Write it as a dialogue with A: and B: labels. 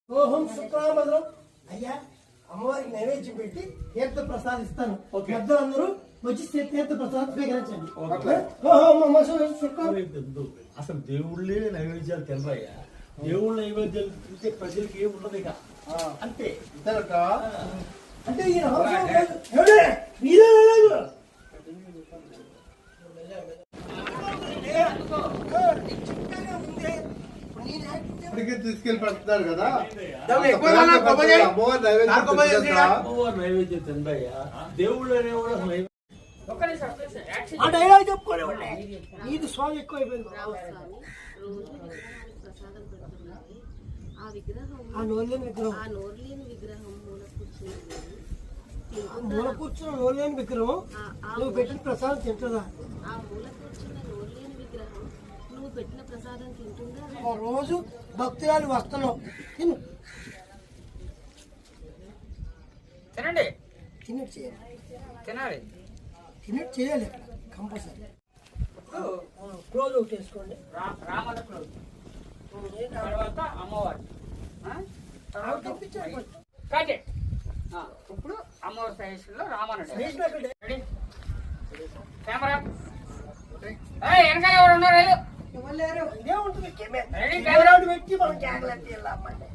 A: ఓహం శుక్లాంబరం అయ్యా అమ్మవారికి నైవేద్యం పెట్టి తీర్థ ప్రసాదం ఇస్తాను. పెద్దలందరూ వచ్చి తీర్థ ప్రసాదం స్వీకరించండి.
B: అసలు దేవుళ్ళే నైవేద్యాలు తినరయ్యా. దేవుళ్ళ నైవేద్యాలు తింటే ప్రజలకి ఏమి ఉండదు ఇక అంతే.
A: అంటే
C: తీసుకెళ్ళి పెడుతున్నారు కదా
B: నైవేద్యం తిందయ్యా. దేవుళ్ళు అనేవాడు
A: ఆ డైలాగ్ చెప్పుకోలేవాడే నీది స్వామి ఎక్కువైపోయింది. ఆ నోర్లేని విగ్రహం మూల కూర్చున్న నోర్లేని విగ్రహం నువ్వు పెట్టిన ప్రసాదం తింటుందా?
D: పెట్టిన ప్రసాదం తింటుందా?
A: రోజు భక్తురాలు వస్తున్నావు తిను
E: తినండి.
A: తిన్నట్టు చేయాలి,
E: తినాలి,
A: తిన్నట్టు చేయాలి కంపల్సరీ. క్లోజ్ ఒకటి వేసుకోండి.
E: రామల క్లోజ్ తర్వాత అమ్మవారు ఇప్పుడు అమ్మవారి సైజులో రామనుడు. కెమెరా వెనకాల ఎవరు ఉన్నారు?
A: ఇవ్వలేరు, ఇదే ఉంటుంది
E: కెమెరా
A: పెట్టి మనం జాగ్రత్త వెళ్ళామండి.